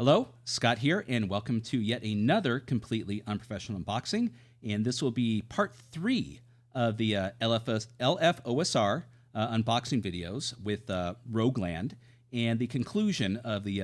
Hello, Scott here, and welcome to yet another completely unprofessional unboxing. And this will be part 3 of the LFOSR unboxing videos with Rogueland and the conclusion of the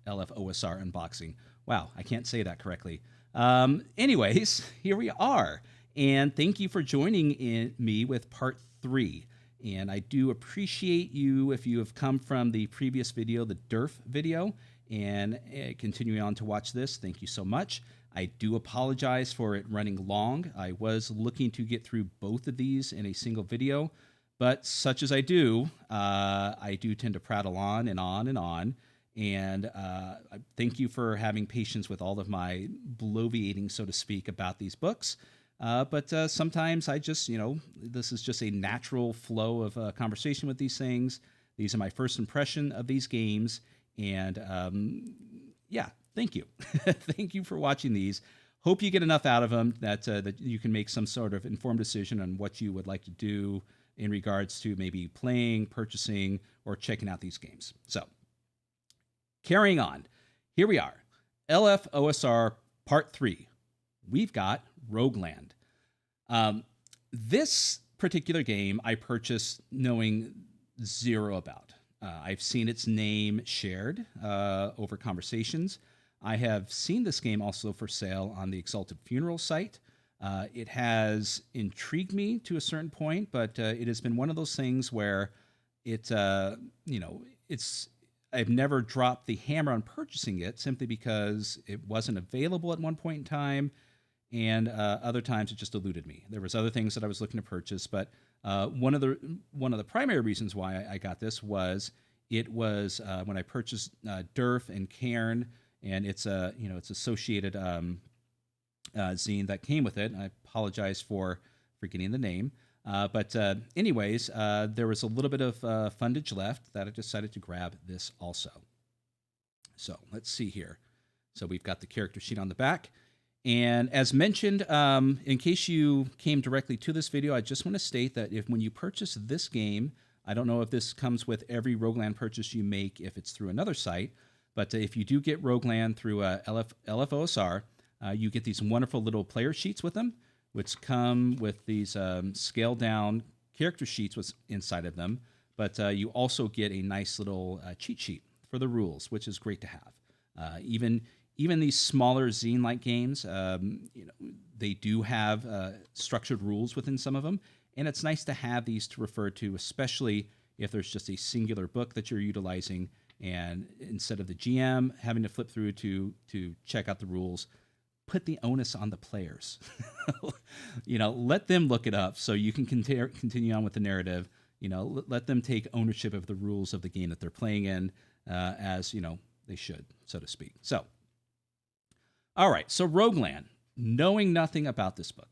LFOSR unboxing. Wow, I can't say that correctly. Anyways, here we are. And thank you for joining me with part 3. And I do appreciate you if you have come from the previous video, the DERF video, and continuing on to watch this. Thank you so much. I do apologize for it running long. I was looking to get through both of these in a single video, but such as I do tend to prattle on and on and on. And thank you for having patience with all of my bloviating, so to speak, about these books. But sometimes I just, this is just a natural flow of conversation with these things. These are my first impression of these games. And yeah, thank you. Thank you for watching these. Hope you get enough out of them that you can make some sort of informed decision on what you would like to do in regards to maybe playing, purchasing, or checking out these games. So carrying on, here we are. LFOSR Part 3. We've got Rogueland. This particular game I purchased knowing zero about. I've seen its name shared over conversations. I have seen this game also for sale on the Exalted Funeral site. It has intrigued me to a certain point, but it has been one of those things where I've never dropped the hammer on purchasing it simply because it wasn't available at one point in time, and other times it just eluded me. There was other things that I was looking to purchase, but one of the primary reasons why I got this was it was when I purchased DERF and Cairn, and it's its associated zine that came with it. I apologize for getting the name, but anyways, there was a little bit of fundage left that I decided to grab this also. So let's see here. So we've got the character sheet on the back. And as mentioned, in case you came directly to this video, I just want to state that when you purchase this game, I don't know if this comes with every Rogueland purchase you make if it's through another site, but if you do get Rogueland through LFOSR, you get these wonderful little player sheets with them, which come with these scaled down character sheets with inside of them, but you also get a nice little cheat sheet for the rules, which is great to have. Even these smaller zine-like games, they do have structured rules within some of them, and it's nice to have these to refer to, especially if there's just a singular book that you're utilizing, and instead of the GM having to flip through to check out the rules, put the onus on the players. Let them look it up so you can continue on with the narrative. Let them take ownership of the rules of the game that they're playing in, as they should, so to speak. So. All right, so Rogueland, knowing nothing about this book.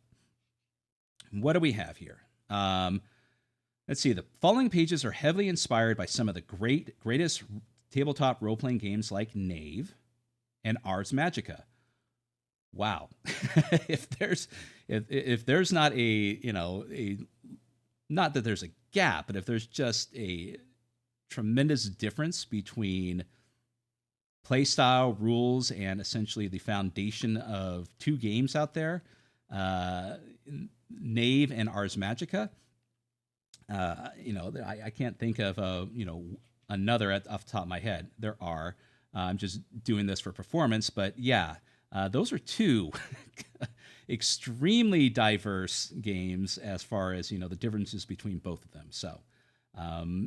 What do we have here? Let's see. The following pages are heavily inspired by some of the greatest tabletop role-playing games like Knave and Ars Magica. Wow. if there's not not that there's a gap, but if there's just a tremendous difference between playstyle, rules, and essentially the foundation of two games out there, Knave and Ars Magica. I can't think of another off the top of my head. There are. I'm just doing this for performance, but yeah, those are two extremely diverse games as far as the differences between both of them. So.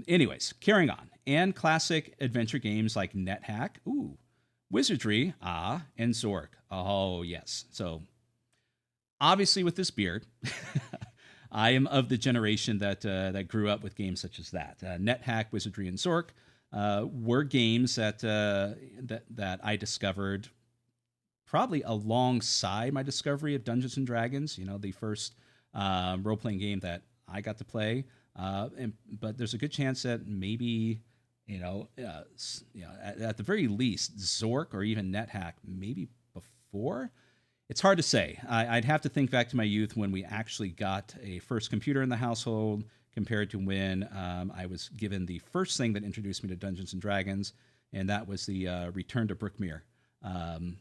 Anyways, carrying on. And classic adventure games like NetHack, Wizardry, and Zork. Oh, yes. So, obviously with this beard, I am of the generation that grew up with games such as that. NetHack, Wizardry, and Zork were games that I discovered probably alongside my discovery of Dungeons & Dragons, the first role-playing game that I got to play. But there's a good chance that maybe, at the very least, Zork or even NetHack, maybe before. It's hard to say. I'd have to think back to my youth when we actually got a first computer in the household compared to when I was given the first thing that introduced me to Dungeons & Dragons, and that was the Return to Brookmere. um,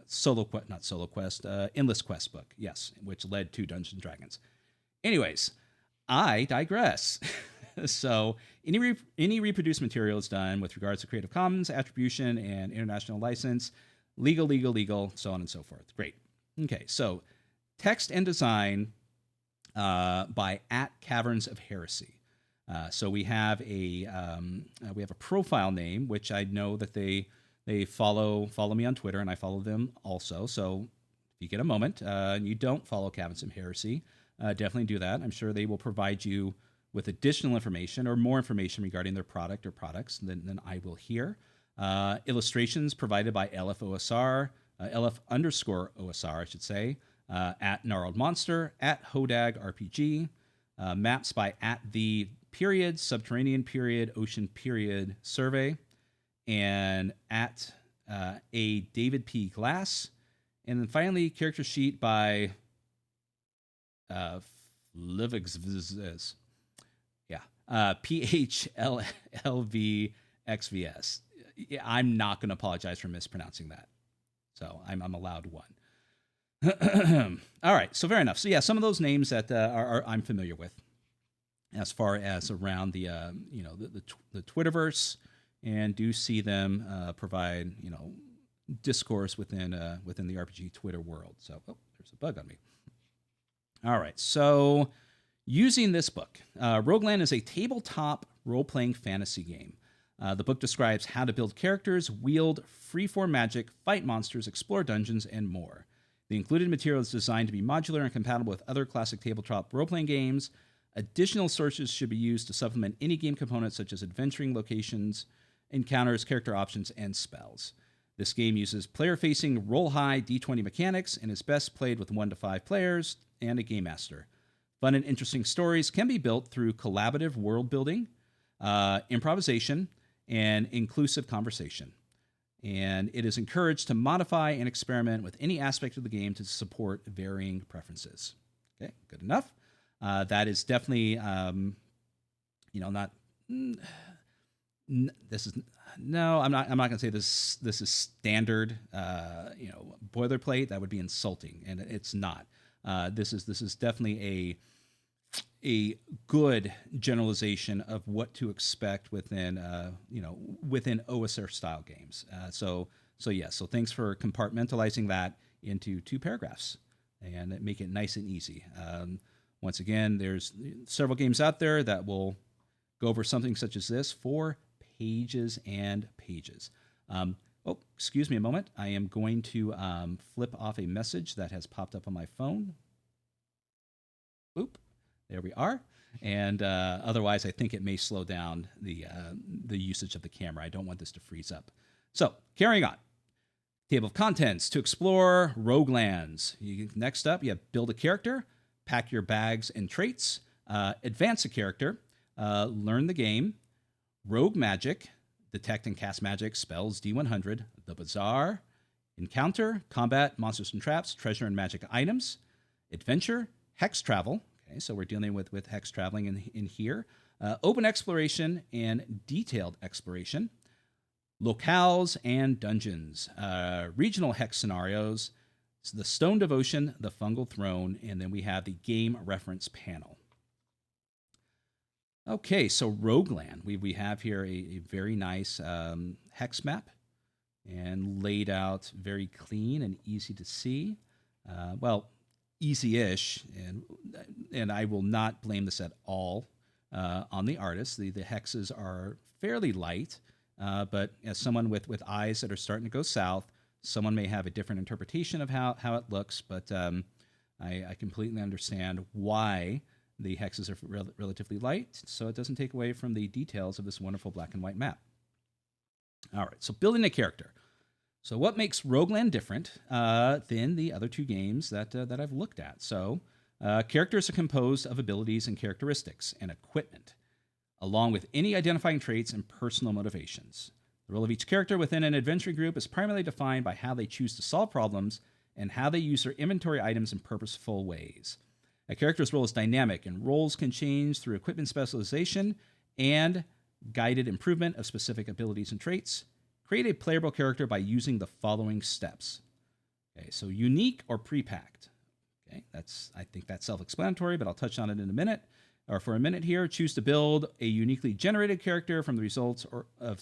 solo quest, not solo quest, endless quest book, yes, which led to Dungeons and Dragons. Anyways, I digress. So any reproduced material is done with regards to Creative Commons attribution and international license, legal, so on and so forth. Great. Okay, so text and design by @Caverns of Heresy. So we have a profile name, which I know that they follow me on Twitter, and I follow them also. So if you get a moment and you don't follow Caverns of Heresy, definitely do that. I'm sure they will provide you with additional information or more information regarding their product or products than I will here. Illustrations provided by LFOSR, LF_OSR, I should say, @Gnarled Monster, @Hodag RPG, maps by @The Period, Subterranean Period, Ocean Period Survey, and a David P. Glass. And then finally, character sheet by Livixvs. Yeah, PHLLVXVS. Yeah, I'm not going to apologize for mispronouncing that. So I'm allowed one. All right, so fair enough. So yeah, some of those names that I'm familiar with, as far as around the the Twitterverse, and do see them provide discourse within the RPG Twitter world. So there's a bug on me. All right, so using this book, Rogueland is a tabletop role-playing fantasy game. The book describes how to build characters, wield freeform magic, fight monsters, explore dungeons, and more. The included material is designed to be modular and compatible with other classic tabletop role-playing games. Additional sources should be used to supplement any game components such as adventuring locations, encounters, character options, and spells. This game uses player-facing roll-high D20 mechanics and is best played with 1 to 5 players and a game master. Fun and interesting stories can be built through collaborative world building, improvisation, and inclusive conversation. And it is encouraged to modify and experiment with any aspect of the game to support varying preferences. Okay, good enough. That is definitely, not. This is no. I'm not going to say this. This is standard. Boilerplate. That would be insulting, and it's not. This is definitely a good generalization of what to expect within OSR style games. So thanks for compartmentalizing that into 2 paragraphs and make it nice and easy. Once again, there's several games out there that will go over something such as this for pages and pages. Excuse me a moment. I am going to flip off a message that has popped up on my phone. Boop. There we are. And otherwise, I think it may slow down the usage of the camera. I don't want this to freeze up. So, carrying on. Table of contents to explore Roguelands. Next up, you have build a character, pack your bags and traits, advance a character, learn the game, rogue magic, detect and cast magic, spells D100, the bazaar, encounter, combat, monsters and traps, treasure and magic items, adventure, hex travel. Okay, so we're dealing with hex traveling in here. Open exploration and detailed exploration. Locales and dungeons. Regional hex scenarios. So the Stone Devotion, the Fungal Throne, and then we have the game reference panel. Okay, so Rogueland. We have here a very nice hex map and laid out very clean and easy to see. Easy-ish, and I will not blame this at all on the artist. The hexes are fairly light, but as someone with eyes that are starting to go south, someone may have a different interpretation of how it looks, but I completely understand why the hexes are relatively light, so it doesn't take away from the details of this wonderful black and white map. All right, so building a character. So what makes Rogueland different than the other 2 games that I've looked at? So characters are composed of abilities and characteristics and equipment, along with any identifying traits and personal motivations. The role of each character within an adventuring group is primarily defined by how they choose to solve problems and how they use their inventory items in purposeful ways. A character's role is dynamic, and roles can change through equipment specialization and guided improvement of specific abilities and traits. Create a playable character by using the following steps. Okay, so unique or pre-packed. Okay, I think that's self-explanatory, but I'll touch on it in a minute, or for a minute here. Choose to build a uniquely generated character from the results of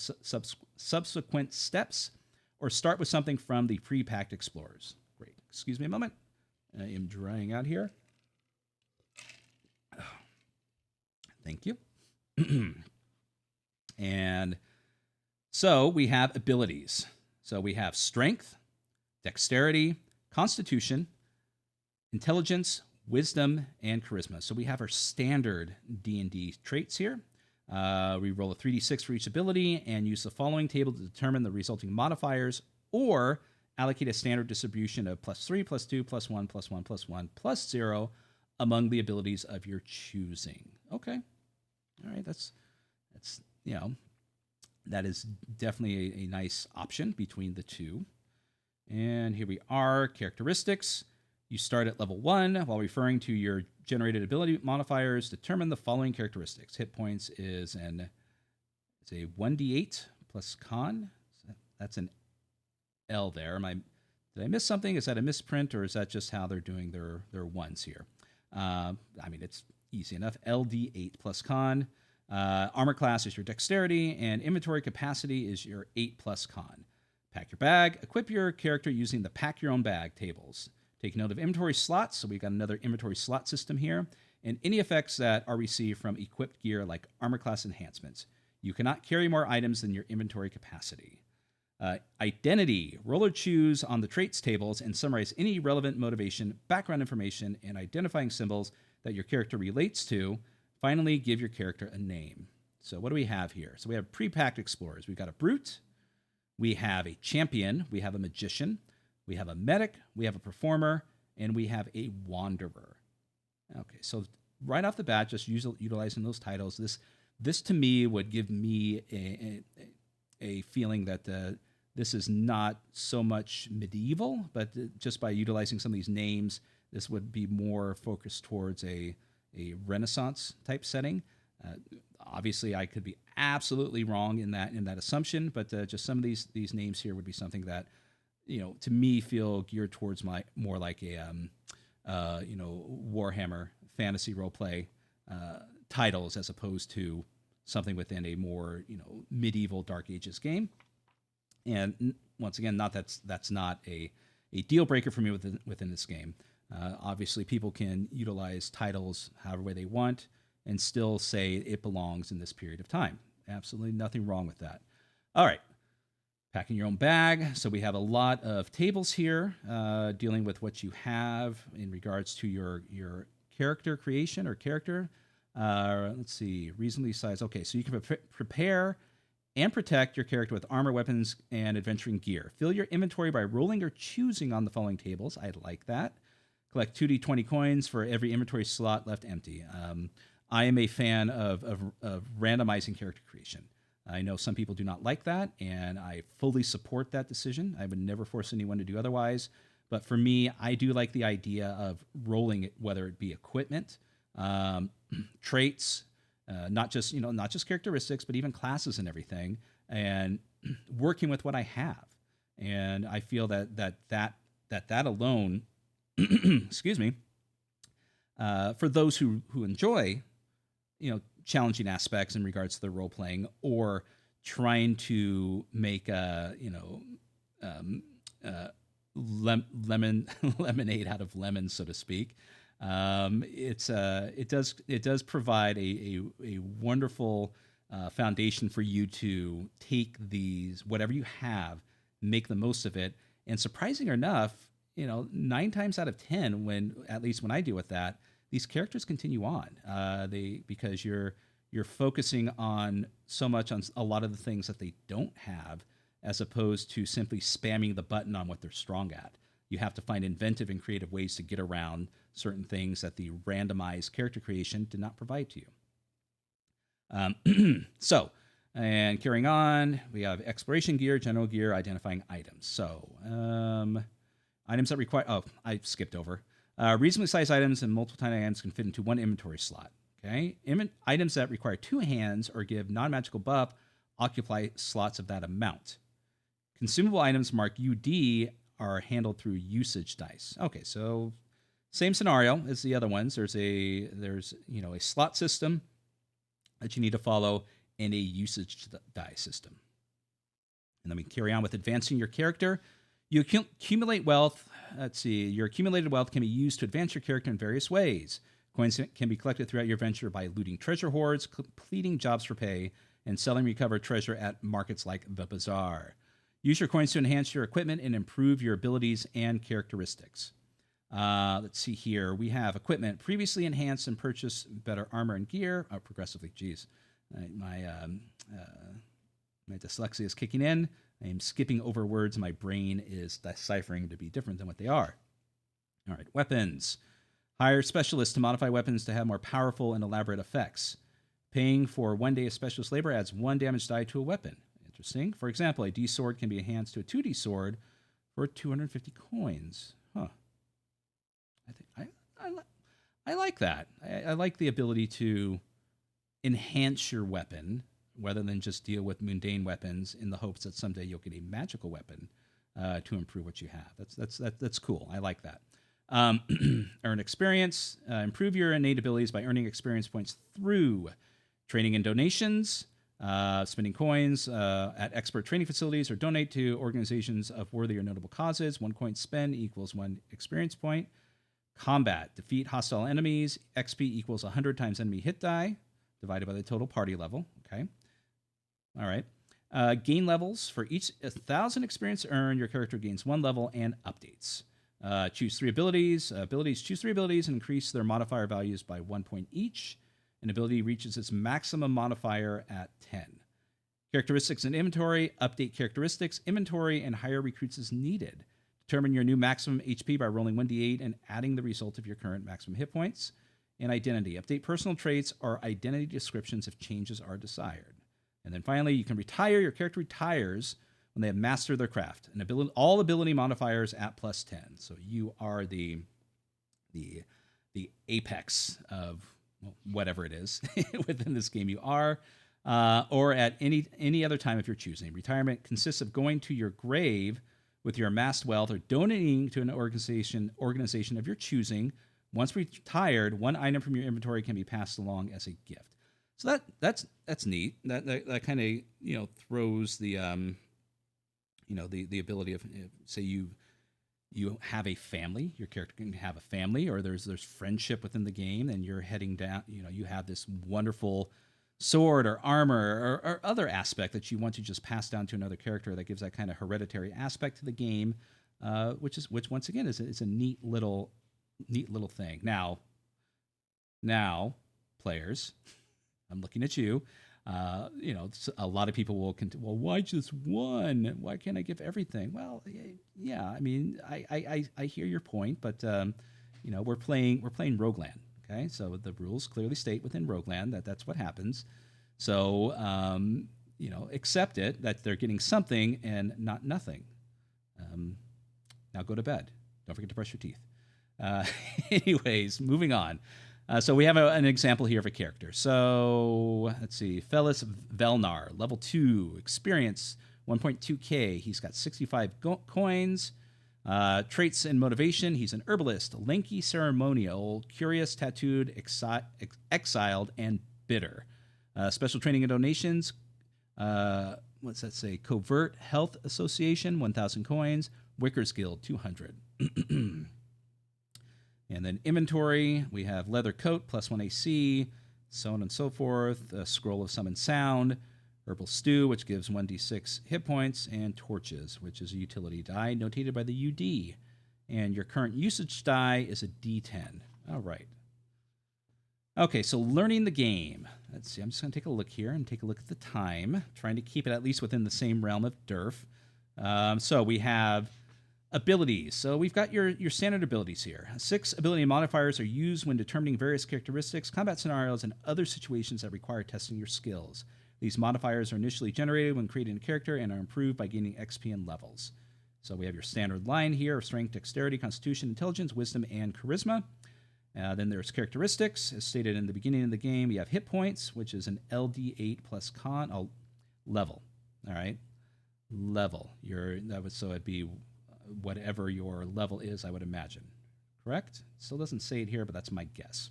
subsequent steps, or start with something from the pre-packed explorers. Great. Excuse me a moment. I am drying out here. Thank you. And so we have abilities. So we have strength, dexterity, constitution, intelligence, wisdom, and charisma. So we have our standard D&D traits here. We roll a 3d6 for each ability and use the following table to determine the resulting modifiers, or allocate a standard distribution of +3, +2, +1, +1, +1, +0 among the abilities of your choosing. Okay. All right. That's that is definitely a nice option between the two. And here we are, characteristics. You start at level 1. While referring to your generated ability modifiers, determine the following characteristics. Hit points is it's a 1d8 plus con. That's an L there. Did I miss something? Is that a misprint, or is that just how they're doing their ones here? I mean, it's easy enough. LD8 plus con. Armor class is your dexterity, and inventory capacity is your 8 plus con. Pack your bag. Equip your character using the pack your own bag tables. Take note of inventory slots. So we've got another inventory slot system here, and any effects that are received from equipped gear like armor class enhancements. You cannot carry more items than your inventory capacity. Identity. Roll or choose on the traits tables and summarize any relevant motivation, background information, and identifying symbols that your character relates to. Finally, give your character a name. So what do we have here? So we have pre-packed explorers. We've got a brute. We have a champion. We have a magician. We have a medic. We have a performer. And we have a wanderer. Okay, so right off the bat, just utilizing those titles, this to me would give me a feeling that this is not so much medieval, but just by utilizing some of these names, this would be more focused towards a Renaissance type setting. Obviously, I could be absolutely wrong in that assumption, but just some of these names here would be something that, to me, feel geared towards more like a Warhammer fantasy roleplay titles, as opposed to something within a more medieval Dark Ages game. And once again, that's not a deal breaker for me within this game. Obviously, people can utilize titles however way they want and still say it belongs in this period of time. Absolutely nothing wrong with that. All right. Packing your own bag. So we have a lot of tables here dealing with what you have in regards to your character creation or character. Let's see. Reasonably sized. Okay, so you can prepare and protect your character with armor, weapons, and adventuring gear. Fill your inventory by rolling or choosing on the following tables. I like that. Collect 2d20 coins for every inventory slot left empty. I am a fan of randomizing character creation. I know some people do not like that, and I fully support that decision. I would never force anyone to do otherwise. But for me, I do like the idea of rolling it, whether it be equipment, traits, not just characteristics, but even classes and everything, and working with what I have. And I feel that alone, excuse me, for those who enjoy, challenging aspects in regards to the role playing, or trying to make lemonade out of lemons, so to speak. It does provide a wonderful foundation for you to take these, whatever you have, make the most of it. And surprising enough, 9 times out of 10, at least when I deal with that, these characters continue on. Because you're focusing on so much on a lot of the things that they don't have, as opposed to simply spamming the button on what they're strong at. You have to find inventive and creative ways to get around certain things that the randomized character creation did not provide to you. And carrying on, we have exploration gear, general gear, identifying items. So, items that require... Oh, I skipped over. Reasonably sized items and multiple tiny items can fit into one inventory slot. Okay, items that require 2 hands or give non-magical buff occupy slots of that amount. Consumable items marked UD are handled through usage dice. Okay, so same scenario as the other ones. There's a slot system that you need to follow and a usage die system. And then we carry on with advancing your character. You accumulate wealth. Let's see. Your accumulated wealth can be used to advance your character in various ways. Coins can be collected throughout your venture by looting treasure hoards, completing jobs for pay, and selling recovered treasure at markets like the Bazaar. Use your coins to enhance your equipment and improve your abilities and characteristics. Let's see here. We have equipment previously enhanced and purchase better armor and gear. Oh, progressively, geez. My dyslexia is kicking in. I am skipping over words my brain is deciphering to be different than what they are. All right, weapons. Hire specialists to modify weapons to have more powerful and elaborate effects. Paying for 1 day of specialist labor adds 1 damage die to a weapon. Interesting. For example, a D sword can be enhanced to a 2D sword for 250 coins. Huh. I like that. I like the ability to enhance your weapon rather than just deal with mundane weapons in the hopes that someday you'll get a magical weapon to improve what you have. That's cool. I like that. Earn experience. Improve your innate abilities by earning experience points through training and donations, spending coins at expert training facilities, or donate to organizations of worthy or notable causes. 1 coin spent equals 1 experience point. Combat. Defeat hostile enemies. XP equals 100 times enemy hit die, divided by the total party level. Okay. All right. Gain levels. For each 1,000 experience earned, your character gains 1 level and updates. Choose 3 abilities. Choose 3 abilities and increase their modifier values by 1 point each. An ability reaches its maximum modifier at 10. Characteristics and inventory. Update characteristics, inventory, and hire recruits as needed. Determine your new maximum HP by rolling 1d8 and adding the result of your current maximum hit points. And identity. Update personal traits or identity descriptions if changes are desired. And then finally, you can retire. Your character retires when they have mastered their craft. And all ability modifiers at plus 10. So you are the apex of whatever it is within this game you are, or at any other time if you're choosing. Retirement consists of going to your grave with your amassed wealth or donating to an organization of your choosing. Once retired, 1 item from your inventory can be passed along as a gift. So that's neat. That kind of throws the the ability of, say you have a family, your character can have a family, or there's friendship within the game, and you're heading down. You have this wonderful sword or armor or other aspect that you want to just pass down to another character that gives that kind of hereditary aspect to the game, which once again is a neat little thing. Now, players, I'm looking at you. A lot of people will well, why just 1? Why can't I give everything? Well, yeah, I mean, I hear your point, but we're playing Rogueland. Okay, so the rules clearly state within Rogueland that's what happens. So accept it that they're getting something and not nothing. Now go to bed. Don't forget to brush your teeth. Anyways, moving on. So we have an example here of a character. So let's see. Felis Velnar, level 2, experience 1.2k. He's got 65 coins. Traits and motivation. He's an herbalist, lanky, ceremonial, curious, tattooed, exiled, and bitter. Special training and donations. What's that say? Covert Health Association, 1,000 coins. Wicker's Guild, 200. And then inventory, we have leather coat, plus 1 AC, so on and so forth. A scroll of summon sound, herbal stew, which gives 1d6 hit points, and torches, which is a utility die notated by the UD. And your current usage die is a D10. All right. Okay, so learning the game. Let's see, I'm just going to take a look here and take a look at the time, trying to keep it at least within the same realm of DERF. So we have abilities. So we've got your standard abilities here. 6 ability modifiers are used when determining various characteristics, combat scenarios, and other situations that require testing your skills. These modifiers are initially generated when creating a character and are improved by gaining XP and levels. So we have your standard line here of strength, dexterity, constitution, intelligence, wisdom, and charisma. Then there's characteristics. As stated in the beginning of the game, you have hit points, which is an LD8 plus con level. All right. level. So it'd be whatever your level is, I would imagine. Correct? Still doesn't say it here, but that's my guess.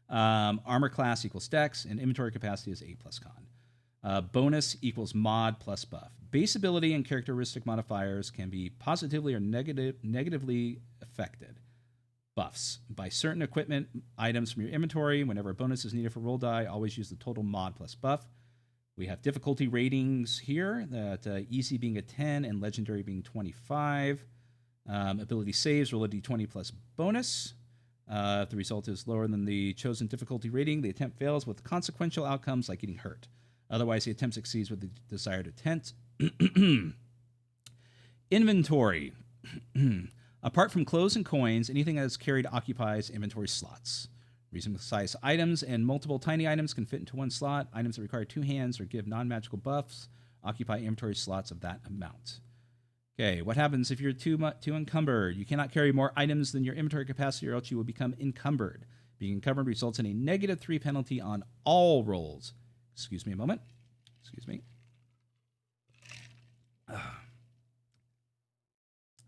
Armor class equals dex, and inventory capacity is 8 plus con. Bonus equals mod plus buff. Base ability and characteristic modifiers can be positively or negatively affected. Buffs. By certain equipment items from your inventory, whenever a bonus is needed for roll die, always use the total mod plus buff. We have difficulty ratings here, that easy being a 10 and legendary being 25. Ability saves, roll a d20 plus bonus. If the result is lower than the chosen difficulty rating, the attempt fails with consequential outcomes like getting hurt. Otherwise, the attempt succeeds with the desired intent. Inventory. Apart from clothes and coins, anything that is carried occupies inventory slots. Reasonable size items and multiple tiny items can fit into one slot. Items that require 2 hands or give non-magical buffs occupy inventory slots of that amount. Okay, what happens if you're too encumbered? You cannot carry more items than your inventory capacity or else you will become encumbered. Being encumbered results in a -3 penalty on all rolls. Excuse me a moment. Excuse me.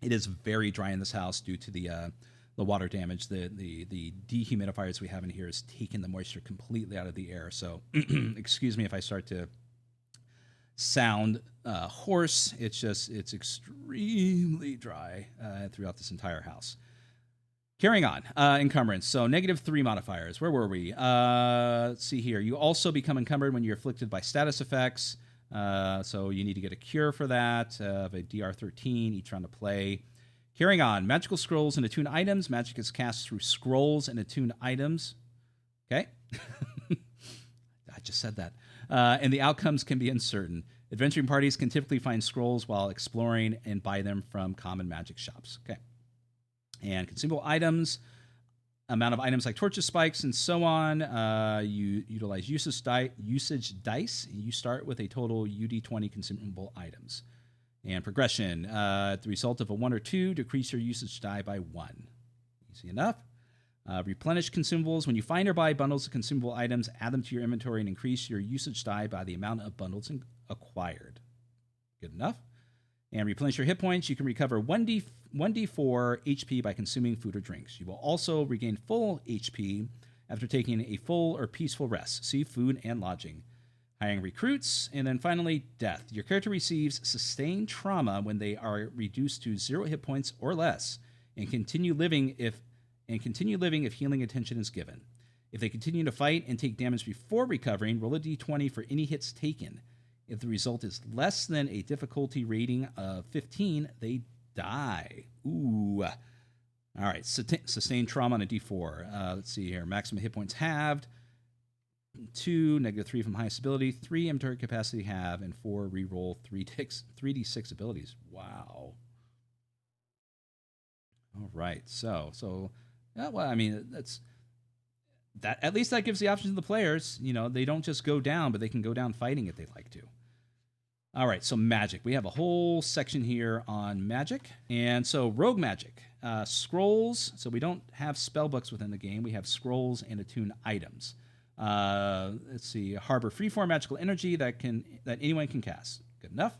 It is very dry in this house due to the water damage. The dehumidifiers we have in here is taking the moisture completely out of the air. So excuse me if I start to sound hoarse. It's extremely dry throughout this entire house. Carrying on, encumbrance. So -3 modifiers. Where were we? Let's see here. You also become encumbered when you're afflicted by status effects. So you need to get a cure for that of a DR13 each round of play. Carrying on, magical scrolls and attuned items. Magic is cast through scrolls and attuned items. Okay. I just said that. And the outcomes can be uncertain. Adventuring parties can typically find scrolls while exploring and buy them from common magic shops. Okay. And consumable items, amount of items like torches, spikes, and so on. You utilize usage dice. You start with a total UD20 consumable items. And progression, the result of a 1 or 2, decrease your usage die by 1. Easy enough. Replenish consumables. When you find or buy bundles of consumable items, add them to your inventory and increase your usage die by the amount of bundles acquired. Good enough. And replenish your hit points. You can recover 1d4 HP by consuming food or drinks. You will also regain full HP after taking a full or peaceful rest. See food and lodging. Hiring recruits. And then finally, death. Your character receives sustained trauma when they are reduced to 0 hit points or less, and continue living if healing attention is given. If they continue to fight and take damage before recovering, roll a d20 for any hits taken. If the result is less than a difficulty rating of 15, they die. Ooh. All right, sustained trauma on a d4. Let's see here. Maximum hit points halved. 2, -3 from highest ability. 3, inventory capacity halved. And 4, reroll 3d6 abilities. Wow. All right, so well, I mean, that's that. At least that gives the option to the players. You know, they don't just go down, but they can go down fighting if they'd like to. All right, so magic. We have a whole section here on magic. And so rogue magic. Scrolls. So we don't have spell books within the game. We have scrolls and attuned items. Let's see. Harbor freeform magical energy that anyone can cast. Good enough.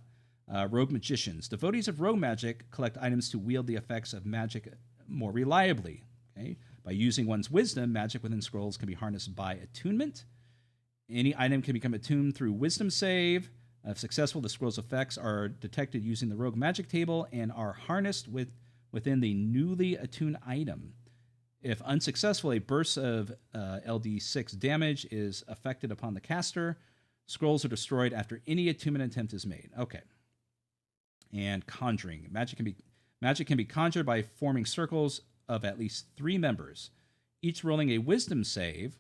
Rogue magicians. Devotees of rogue magic collect items to wield the effects of magic more reliably. Okay? By using one's wisdom, magic within scrolls can be harnessed by attunement. Any item can become attuned through wisdom save. If successful, the scroll's effects are detected using the rogue magic table and are harnessed within the newly attuned item. If unsuccessful, a burst of LD6 damage is affected upon the caster. Scrolls are destroyed after any attunement attempt is made. Okay. And conjuring. Magic can be conjured by forming circles of at least 3 members, each rolling a wisdom save.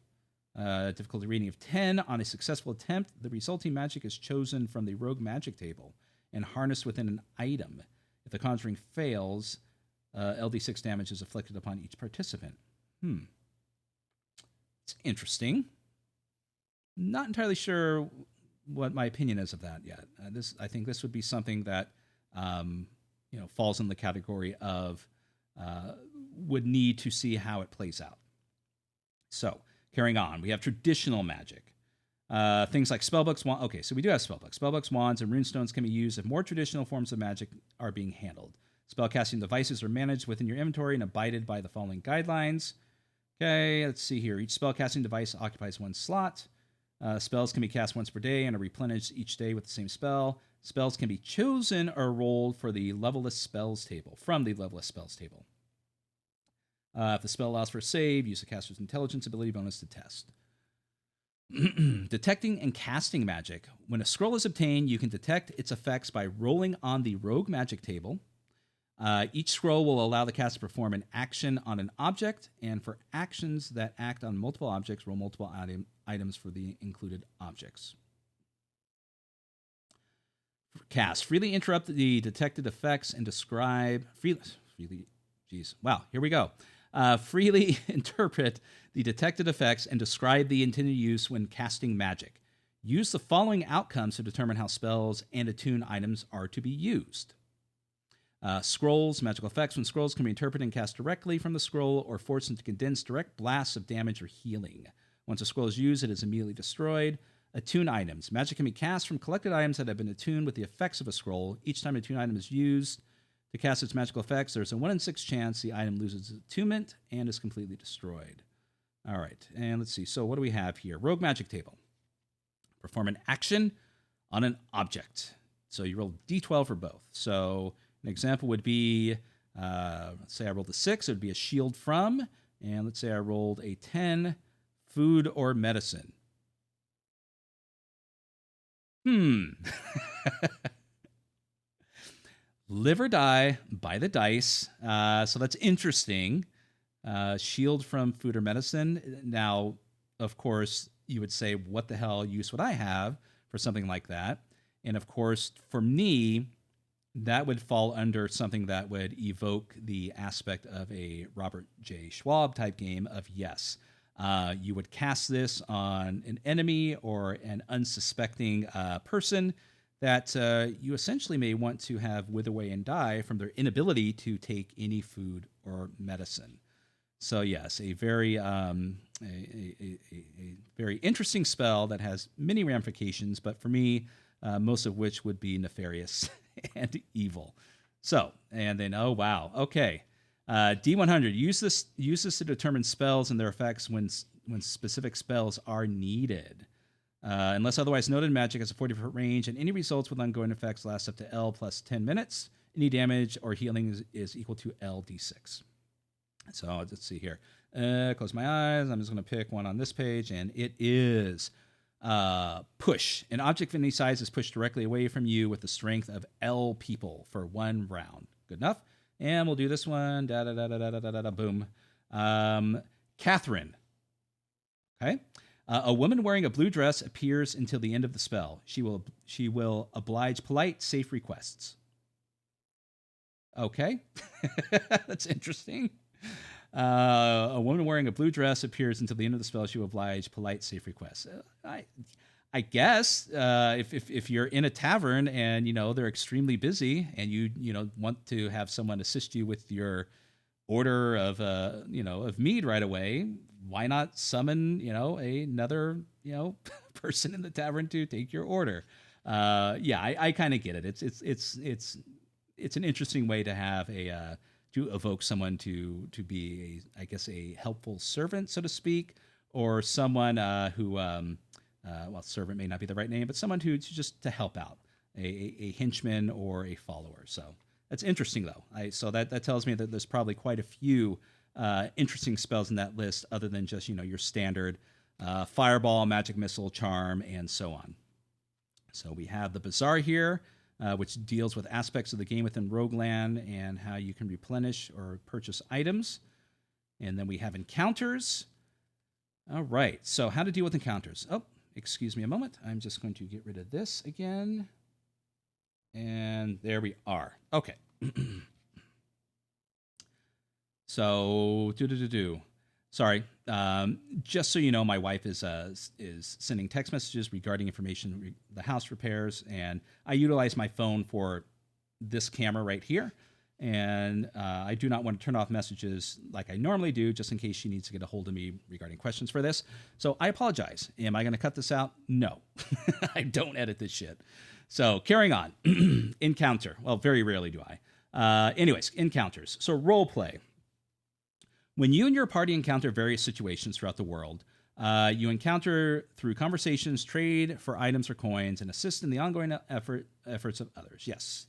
Difficulty rating of 10. On a successful attempt, the resulting magic is chosen from the rogue magic table and harnessed within an item. If the conjuring fails, LD6 damage is inflicted upon each participant. It's interesting. Not entirely sure what my opinion is of that yet. I think this would be something that falls in the category of would need to see how it plays out. So, carrying on, we have traditional magic. Things like spellbooks, okay, so we do have spellbooks. Spellbooks, wands, and runestones can be used if more traditional forms of magic are being handled. Spellcasting devices are managed within your inventory and abided by the following guidelines. Okay, let's see here. Each spellcasting device occupies one slot. Spells can be cast once per day and are replenished each day with the same spell. Spells can be chosen or rolled for the level-less spells table, from the level-less spells table. If the spell allows for a save, use the caster's intelligence ability bonus to test. Detecting and casting magic. When a scroll is obtained, you can detect its effects by rolling on the rogue magic table. Each scroll will allow the caster to perform an action on an object, and for actions that act on multiple objects, roll multiple items for the included objects. Cast. Freely interrupt the detected effects and describe... Here we go. Freely interpret the detected effects and describe the intended use when casting magic. Use the following outcomes to determine how spells and attune items are to be used. Scrolls, magical effects. When scrolls can be interpreted and cast directly from the scroll or forced into condensed direct blasts of damage or healing. Once a scroll is used, it is immediately destroyed. Attune items. Magic can be cast from collected items that have been attuned with the effects of a scroll. Each time an attune item is used to cast its magical effects, there's a 1 in 6 chance the item loses its attunement and is completely destroyed. All right, and let's see. So what do we have here? Rogue magic table. Perform an action on an object. So you roll D12 for both. So an example would be, let's say I rolled a 6, it would be a shield from, and let's say I rolled a 10, food or medicine. Live or die by the dice. So that's interesting. Shield from food or medicine. Now, of course, you would say, what the hell use would I have for something like that? And of course, for me, that would fall under something that would evoke the aspect of a Robert J. Schwab type game of yes. You would cast this on an enemy or an unsuspecting person that you essentially may want to have wither away and die from their inability to take any food or medicine. So yes, a very very interesting spell that has many ramifications, but for me, most of which would be nefarious and evil. So, and then oh wow, okay, D100. Use this to determine spells and their effects when specific spells are needed. Unless otherwise noted, magic has a 40-foot range, and any results with ongoing effects last up to L plus 10 minutes. Any damage or healing is equal to LD6. So let's see here. Close my eyes. I'm just going to pick one on this page, and it is push. An object of any size is pushed directly away from you with the strength of L people for 1 round. Good enough. And we'll do this one. Boom. Catherine. Okay. A woman wearing a blue dress appears until the end of the spell. She will oblige polite, safe requests. Okay. That's interesting. A woman wearing a blue dress appears until the end of the spell. She will oblige polite, safe requests. I guess if you're in a tavern and they're extremely busy and you want to have someone assist you with your order of of mead right away, why not summon another person in the tavern to take your order? I kind of get it. It's an interesting way to have to evoke someone to be a helpful servant, so to speak, or someone who servant may not be the right name, but someone who just to help out, a henchman or a follower. So that's interesting though. So that tells me that there's probably quite a few interesting spells in that list, other than just your standard fireball, magic missile, charm, and so on. So we have the Bazaar here, which deals with aspects of the game within Rogueland and how you can replenish or purchase items. And then we have encounters. All right, so how to deal with encounters. Oh, excuse me a moment. I'm just going to get rid of this again. And there we are. Okay. So, sorry. Just so you know, my wife is sending text messages regarding information the house repairs, and I utilize my phone for this camera right here. and I do not want to turn off messages like I normally do, just in case she needs to get a hold of me regarding questions for this. So I apologize. Am I going to cut this out? No, I don't edit this shit. So carrying on. Encounter. Well, very rarely do I. Anyways, encounters. So role play. When you and your party encounter various situations throughout the world, you encounter through conversations, trade for items or coins, and assist in the ongoing efforts of others. Yes,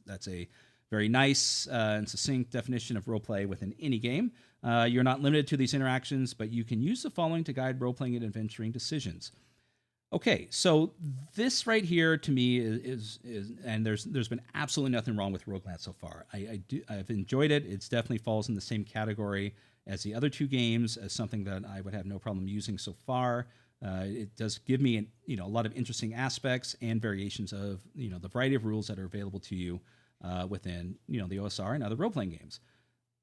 that's a very nice and succinct definition of roleplay within any game. You're not limited to these interactions, but you can use the following to guide roleplaying and adventuring decisions. Okay, so this right here to me is and there's been absolutely nothing wrong with Rogueland so far. I've enjoyed it. It's definitely falls in the same category as the other two games, as something that I would have no problem using so far. It does give me a lot of interesting aspects and variations of the variety of rules that are available to you within the OSR and other role playing games.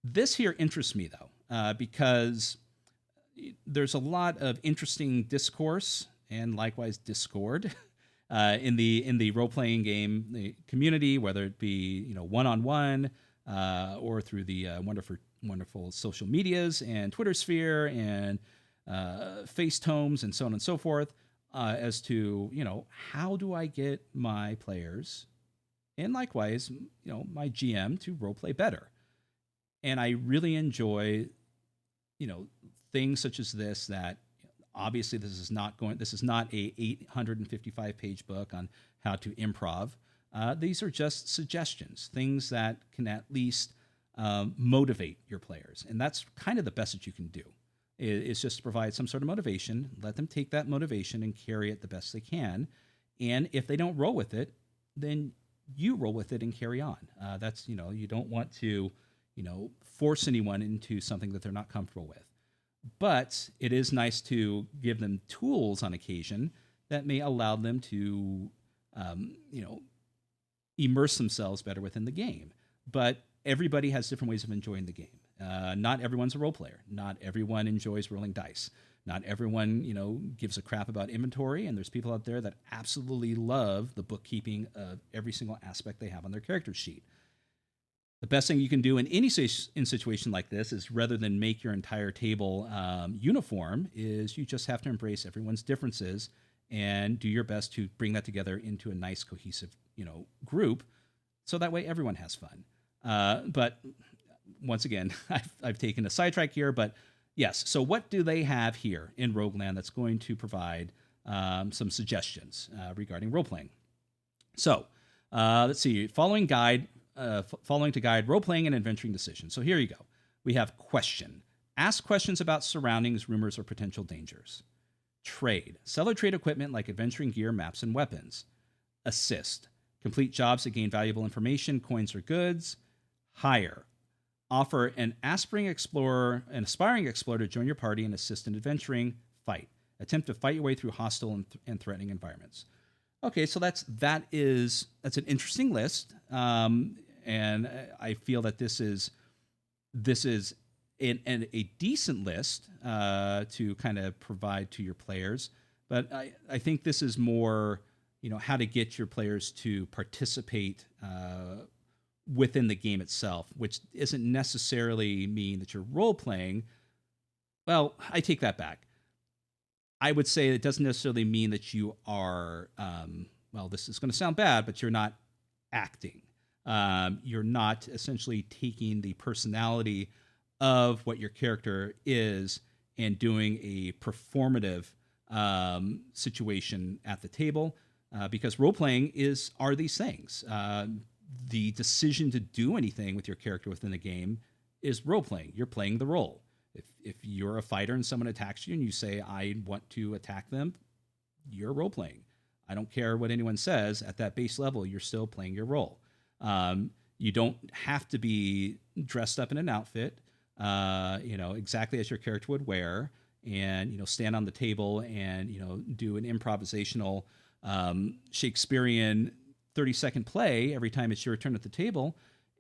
This here interests me though because there's a lot of interesting discourse and likewise discord in the role playing game the community, whether it be one on one or through the wonderful social medias and Twitter sphere and Facetomes and so on and so forth, as to how do I get my players and likewise my GM to role play better. And I really enjoy things such as this that obviously this is not a 855 page book on how to improv. These are just suggestions, things that can at least motivate your players. And that's kind of the best that you can do, is just to provide some sort of motivation, let them take that motivation and carry it the best they can. And if they don't roll with it, then you roll with it and carry on. That's, you don't want to, force anyone into something that they're not comfortable with. But it is nice to give them tools on occasion that may allow them to, immerse themselves better within the game. But everybody has different ways of enjoying the game. Not everyone's a role player. Not everyone enjoys rolling dice. Not everyone, gives a crap about inventory. And there's people out there that absolutely love the bookkeeping of every single aspect they have on their character sheet. The best thing you can do in any situation like this is, rather than make your entire table uniform, is you just have to embrace everyone's differences and do your best to bring that together into a nice, cohesive, group, so that way everyone has fun. But once again, I've taken a sidetrack here. But yes, so what do they have here in Rogueland that's going to provide some suggestions regarding role playing? So let's see, following to guide role-playing and adventuring decisions. So here you go. We have question. Ask questions about surroundings, rumors, or potential dangers. Trade. Sell or trade equipment like adventuring gear, maps, and weapons. Assist. Complete jobs that gain valuable information, coins, or goods. Hire. Offer an aspiring explorer to join your party and assist in adventuring. Fight. Attempt to fight your way through hostile and threatening environments. Okay, so that's an interesting list, and I feel that this is a decent list to kind of provide to your players. But I think this is more, how to get your players to participate within the game itself, which isn't necessarily mean that you're role playing. Well, I take that back. I would say it doesn't necessarily mean that you are, this is going to sound bad, but you're not acting. You're not essentially taking the personality of what your character is and doing a performative situation at the table, because role-playing are these things. The decision to do anything with your character within the game is role-playing. You're playing the role. If you're a fighter and someone attacks you and you say, I want to attack them, you're role-playing. I don't care what anyone says. At that base level, you're still playing your role. You don't have to be dressed up in an outfit, exactly as your character would wear, and, stand on the table and, do an improvisational Shakespearean 30-second play every time it's your turn at the table.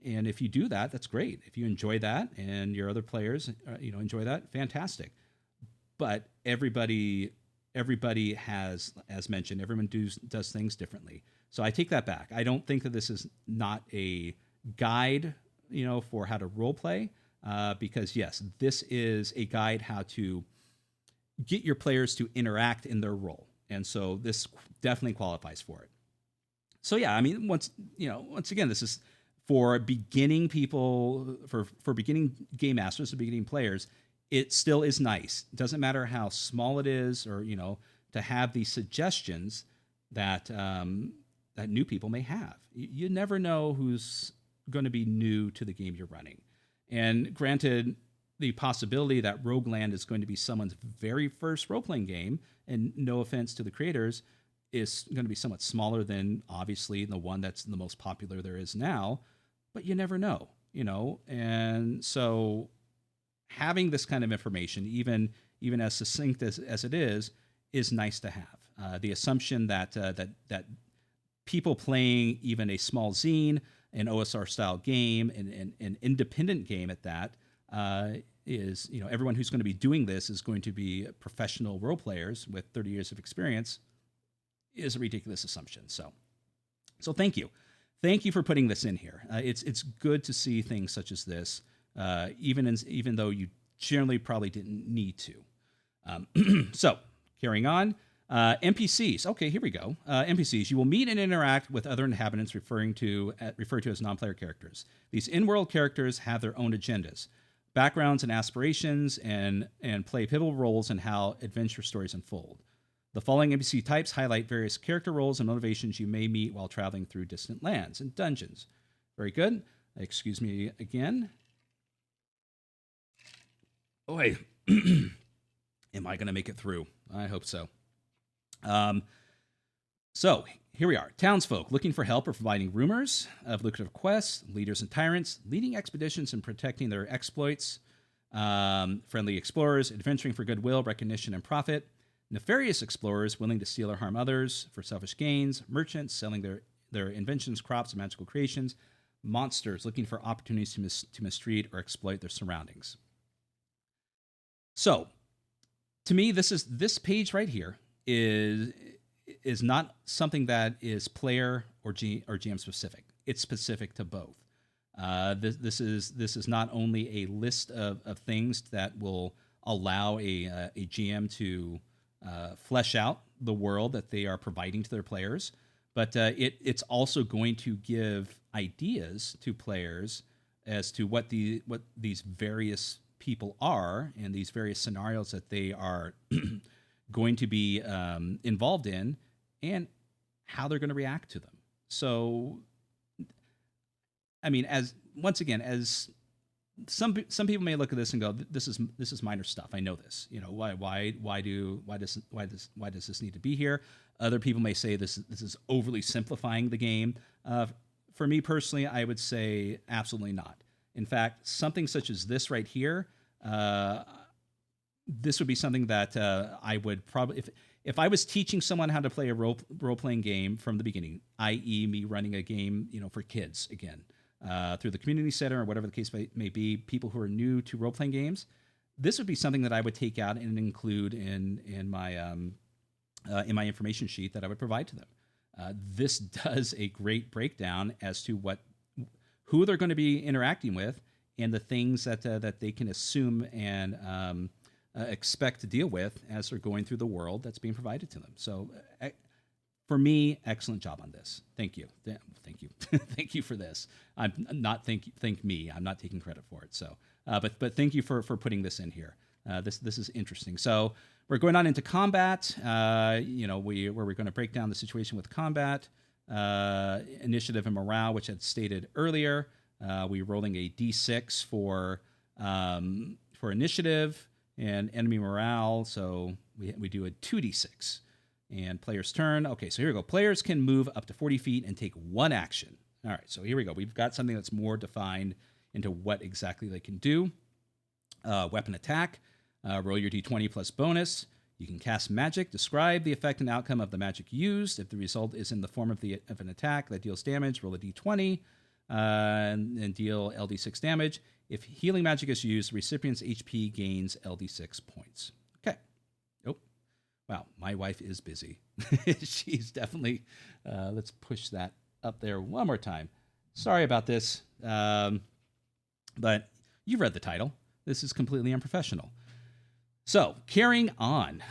And if you do that, that's great. If you enjoy that and your other players, enjoy that, fantastic. But everybody has, as mentioned, everyone does things differently. So I take that back. I don't think that this is not a guide, for how to role play, because yes, this is a guide how to get your players to interact in their role, and so this definitely qualifies for it. So yeah, I mean, once again, this is for beginning people, for beginning game masters, for beginning players. It still is nice. It doesn't matter how small it is, or to have these suggestions that that new people may have. You never know who's going to be new to the game you're running. And granted, the possibility that Rogueland is going to be someone's very first role playing game, and no offense to the creators, is going to be somewhat smaller than obviously the one that's the most popular there is now. But you never know, and so having this kind of information, even as succinct as it is nice to have. The assumption that that people playing even a small zine, an OSR style game, an independent game at that, is everyone who's going to be doing this is going to be professional role players with 30 years of experience, is a ridiculous assumption. So thank you for putting this in here. It's good to see things such as this, even though you generally probably didn't need to. So carrying on. NPCs. Okay, here we go. NPCs. You will meet and interact with other inhabitants referred to as non-player characters. These in-world characters have their own agendas, backgrounds, and aspirations, and play pivotal roles in how adventure stories unfold. The following NPC types highlight various character roles and motivations you may meet while traveling through distant lands and dungeons. Very good. Excuse me again. Oh, hey. Am I going to make it through? I hope so. So here we are. Townsfolk looking for help or providing rumors of lucrative quests, leaders and tyrants, leading expeditions and protecting their exploits, friendly explorers adventuring for goodwill, recognition, and profit, nefarious explorers willing to steal or harm others for selfish gains, merchants selling their inventions, crops, and magical creations, monsters looking for opportunities to mistreat or exploit their surroundings. So, to me, this page right here is not something that is player or GM specific. It's specific to both. This is not only a list of things that will allow a GM to flesh out the world that they are providing to their players, but it's also going to give ideas to players as to what these various people are and these various scenarios that they are going to be involved in, and how they're going to react to them. So, I mean, as some people may look at this and go, this is minor stuff. I know this. Why does this need to be here? Other people may say this is overly simplifying the game. For me personally, I would say absolutely not. In fact, something such as this right here, this would be something that I would probably, if I was teaching someone how to play a role playing game from the beginning, i.e., me running a game, for kids again, through the community center or whatever the case may be, people who are new to role playing games, this would be something that I would take out and include in my information sheet that I would provide to them. This does a great breakdown as to who they're going to be interacting with and the things that they can assume and expect to deal with as they're going through the world that's being provided to them. So, for me, excellent job on this. Thank you. Thank you. Thank you for this. I'm not thank me. I'm not taking credit for it. So, but thank you for putting this in here. This is interesting. So we're going on into combat. Where we're going to break down the situation with combat, initiative, and morale, which I had stated earlier. We're rolling a d6 for initiative and enemy morale. So we do a 2d6. And player's turn. Okay, so here we go. Players can move up to 40 feet and take one action. All right, so here we go. We've got something that's more defined into what exactly they can do. Weapon attack. Roll your d20 plus bonus. You can cast magic. Describe the effect and outcome of the magic used. If the result is in the form of an attack that deals damage, roll a d20 and deal LD6 damage. If healing magic is used, the recipient's HP gains LD6 points. Okay. Oh, wow. My wife is busy. She's definitely, let's push that up there one more time. Sorry about this. But you've read the title. This is completely unprofessional. So, carrying on.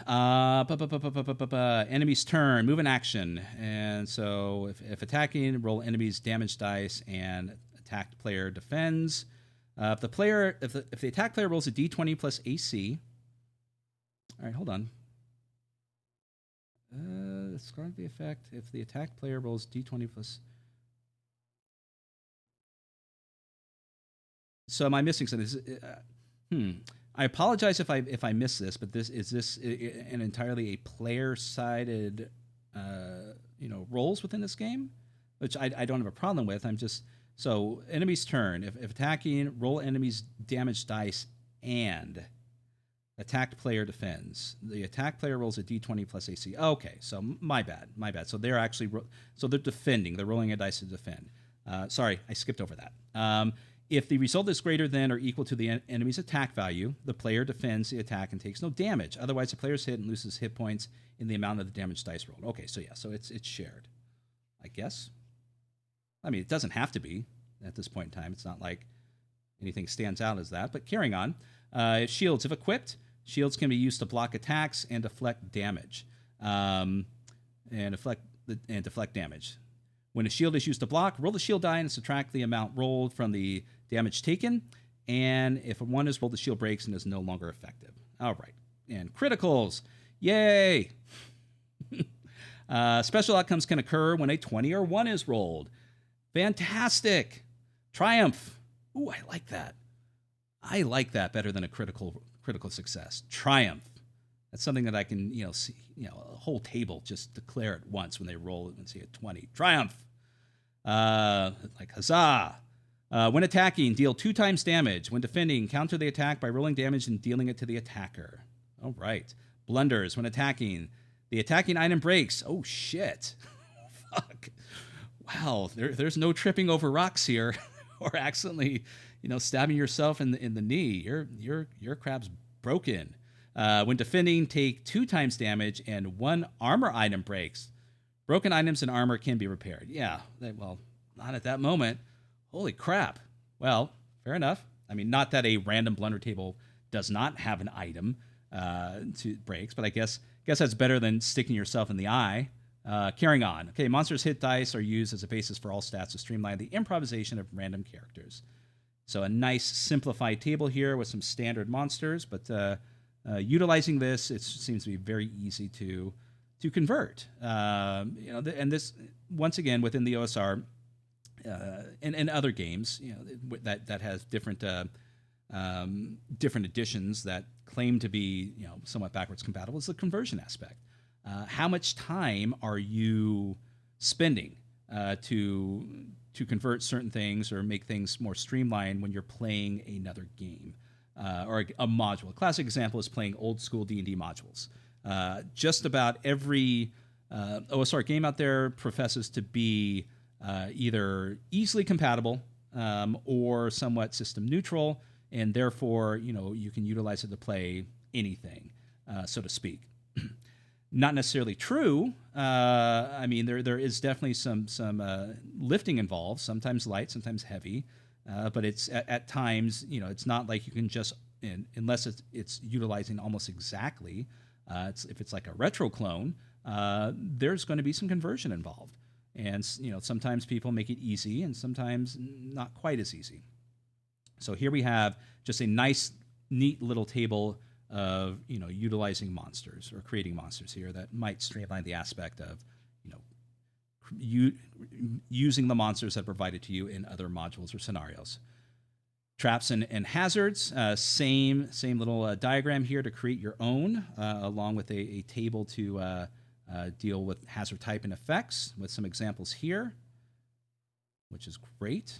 Enemy's turn, move in action. And so, if attacking, roll enemy's damage dice and attacked player defends. If the attack player rolls a d20 plus AC. All right, hold on. Discard the effect. If the attack player rolls d20 plus. So, am I missing something? I apologize if I miss this, but is this an entirely a player-sided roles within this game, which I don't have a problem with. I'm just so enemy's turn. If attacking, roll enemy's damage dice and attacked player defends. The attack player rolls a d20 plus AC. Okay, so my bad. So they're actually they're defending. They're rolling a dice to defend. Sorry, I skipped over that. If the result is greater than or equal to the enemy's attack value, the player defends the attack and takes no damage. Otherwise, the player's hit and loses hit points in the amount of the damage dice rolled. Okay, so yeah, so it's shared, I guess. I mean, it doesn't have to be at this point in time. It's not like anything stands out as that. But carrying on, shields. If equipped, shields can be used to block attacks and deflect damage. And deflect damage. When a shield is used to block, roll the shield die and subtract the amount rolled from the damage taken. And if one is rolled, the shield breaks and is no longer effective. All right. And criticals. Yay! Special outcomes can occur when a 20 or 1 is rolled. Fantastic. Triumph. Ooh, I like that. I like that better than a critical success. Triumph. That's something that I can, see, a whole table just declare at once when they roll it and see a 20. Triumph. Like huzzah. When attacking, deal 2 times damage. When defending, counter the attack by rolling damage and dealing it to the attacker. All right. Blunders. When attacking, the attacking item breaks. Oh, shit. Fuck. Wow. There's no tripping over rocks here or accidentally, stabbing yourself in the knee. Your crap's broken. When defending, take 2 times damage and 1 armor item breaks. Broken items and armor can be repaired. Yeah, well, not at that moment. Holy crap. Well, fair enough. I mean, not that a random blunder table does not have an item to breaks, but I guess that's better than sticking yourself in the eye. Carrying on. Okay, monsters' hit dice are used as a basis for all stats to streamline the improvisation of random characters. So a nice simplified table here with some standard monsters, but utilizing this, it seems to be very easy to convert. And this once again within the OSR and other games, that has different editions that claim to be somewhat backwards compatible is the conversion aspect. How much time are you spending to convert certain things or make things more streamlined when you're playing another game? Or a module. A classic example is playing old school D&D modules. Just about every OSR game out there professes to be either easily compatible or somewhat system neutral, and therefore you can utilize it to play anything, so to speak. Not necessarily true. I mean, there is definitely some lifting involved, sometimes light, sometimes heavy. But it's at times, it's not like you can just, unless it's utilizing almost exactly. If it's like a retro clone, there's going to be some conversion involved, and sometimes people make it easy, and sometimes not quite as easy. So here we have just a nice, neat little table of utilizing monsters or creating monsters here that might streamline the aspect of using the monsters that are provided to you in other modules or scenarios. Traps and hazards, same little diagram here to create your own, along with a table to deal with hazard type and effects with some examples here, which is great.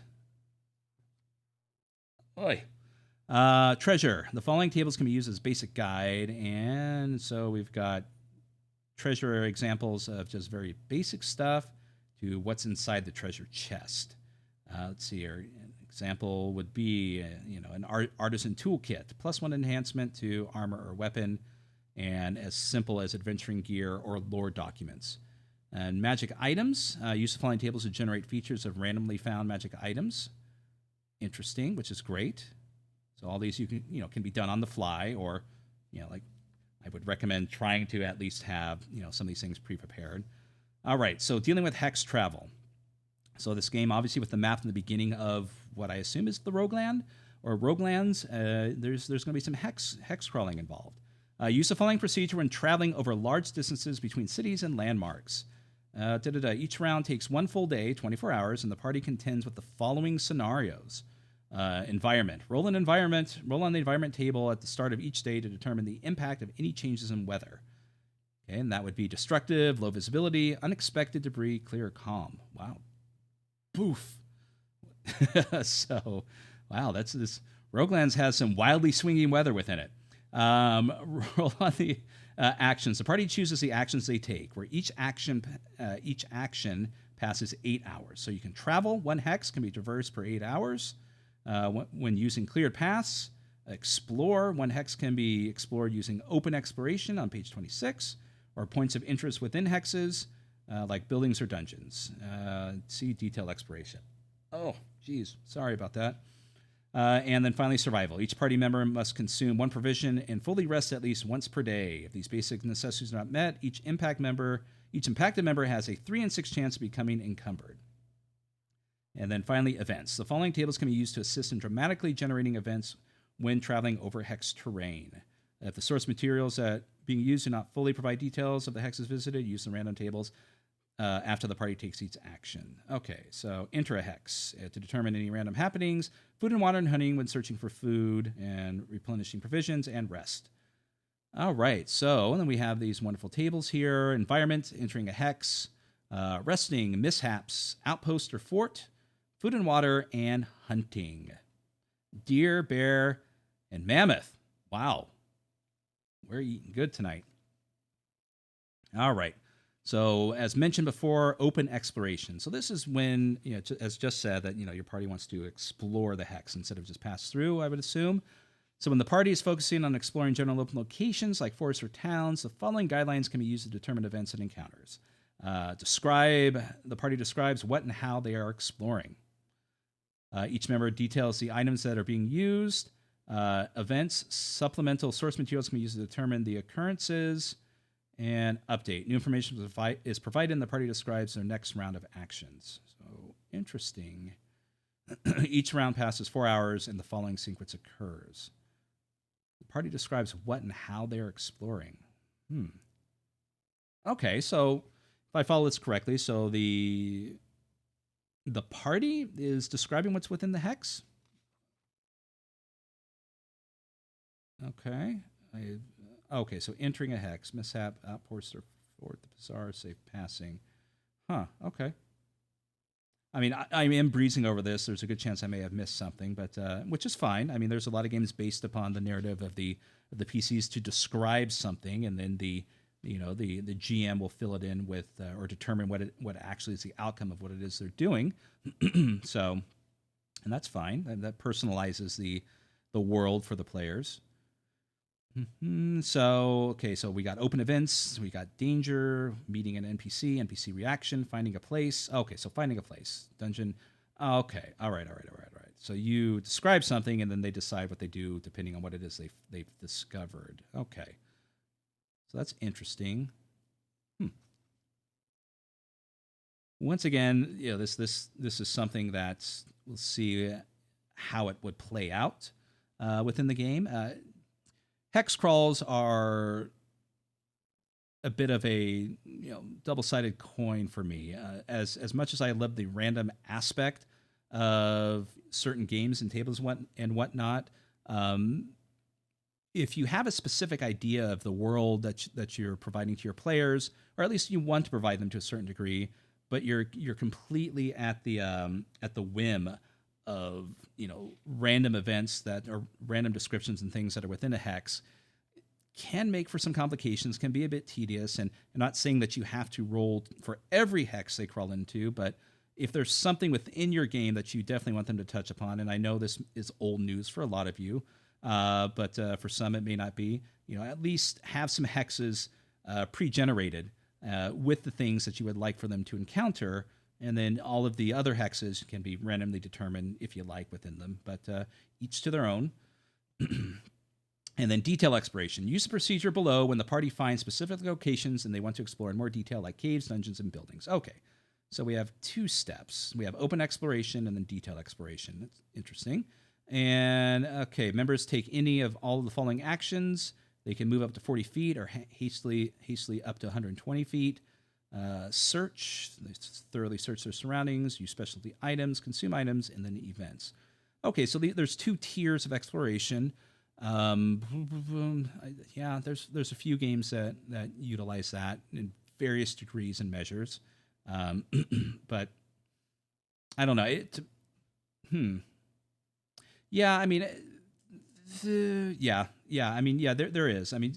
Oi. Treasure. The following tables can be used as basic guide, and so we've got treasure examples of just very basic stuff to what's inside the treasure chest. Let's see here. An example would be, an artisan toolkit, +1 enhancement to armor or weapon, and as simple as adventuring gear or lore documents. And magic items. Use the following tables to generate features of randomly found magic items. interesting, which is great. So all these can be done on the fly, or like I would recommend trying to at least have some of these things pre-prepared. All right, so dealing with Hex Travel. So this game, obviously, with the map in the beginning of what I assume is the Rogueland or Roguelands, there's going to be some hex crawling involved. Use the following procedure when traveling over large distances between cities and landmarks. Each round takes 1 full day, 24 hours, and the party contends with the following scenarios. Environment. Roll on the environment table at the start of each day to determine the impact of any changes in weather. Okay, and that would be destructive, low visibility, unexpected debris, clear, calm. Wow. Poof. So, wow, this Roguelands has some wildly swinging weather within it. Roll on the actions. The party chooses the actions they take, where each action passes 8 hours. So you can travel. 1 hex can be traversed per 8 hours. When using cleared paths, explore. 1 hex can be explored using open exploration on page 26, or points of interest within hexes, like buildings or dungeons. See detailed exploration. Oh, geez. Sorry about that. And then finally, survival. Each party member must consume 1 provision and fully rest at least once per day. If these basic necessities are not met, each impacted member has a 3 in 6 chance of becoming encumbered. And then finally, events. The following tables can be used to assist in dramatically generating events when traveling over hex terrain. If the source materials that being used do not fully provide details of the hexes visited, use the random tables after the party takes each action. Okay, so enter a hex to determine any random happenings, food and water and hunting when searching for food and replenishing provisions, and rest. All right, so then we have these wonderful tables here. Environment, entering a hex, resting, mishaps, outpost or fort, food and water, and hunting. Deer, bear, and mammoth. Wow. We're eating good tonight. All right. So as mentioned before, open exploration. So this is when, as just said, that your party wants to explore the hex instead of just pass through, I would assume. So when the party is focusing on exploring general open locations like forests or towns, the following guidelines can be used to determine events and encounters. The party describes what and how they are exploring. Each member details the items that are being used. Events, supplemental source materials can be used to determine the occurrences. And update. New information is provided, and the party describes their next round of actions. So, interesting. Each round passes 4 hours, and the following sequence occurs. The party describes what and how they are exploring. Okay, so if I follow this correctly, so the party is describing what's within the hex? Okay. Okay, so entering a hex, mishap, outpost or fort, the bizarre, safe passing. Huh, okay. I mean, I am breezing over this. There's a good chance I may have missed something, but which is fine. I mean, there's a lot of games based upon the narrative of the PCs to describe something, and then the GM will fill it in with or determine what actually is the outcome of what it is they're doing. So, and that's fine. That personalizes the world for the players. So we got open events, we got danger, meeting an NPC reaction, finding a place. Okay, so finding a place, dungeon. Okay, all right. So you describe something, and then they decide what they do depending on what it is they've discovered. Okay, so that's interesting. Once again, this is something that we'll see how it would play out within the game. Hex crawls are a bit of a double-sided coin for me. As much as I love the random aspect of certain games and tables and whatnot, if you have a specific idea of the world that you're providing to your players, or at least you want to provide them to a certain degree, but you're completely at the whim of random events that are random descriptions and things that are within a hex, can make for some complications, can be a bit tedious. And I'm not saying that you have to roll for every hex they crawl into, but if there's something within your game that you definitely want them to touch upon, and I know this is old news for a lot of you, but for some it may not be, at least have some hexes pre-generated with the things that you would like for them to encounter, And then all of the other hexes can be randomly determined if you like within them, but each to their own. And then detail exploration. Use the procedure below when the party finds specific locations and they want to explore in more detail, like caves, dungeons, and buildings. Okay, so we have 2 steps. We have open exploration and then detail exploration. That's interesting. And okay, members take any of all of the following actions. They can move up to 40 feet or hastily up to 120 feet. Search, they thoroughly search their surroundings, use specialty items, consume items, and then events. Okay, so there's 2 tiers of exploration. Yeah, there's a few games that utilize that in various degrees and measures. But I don't know. Yeah, I mean, yeah. I mean, yeah, there is. I mean,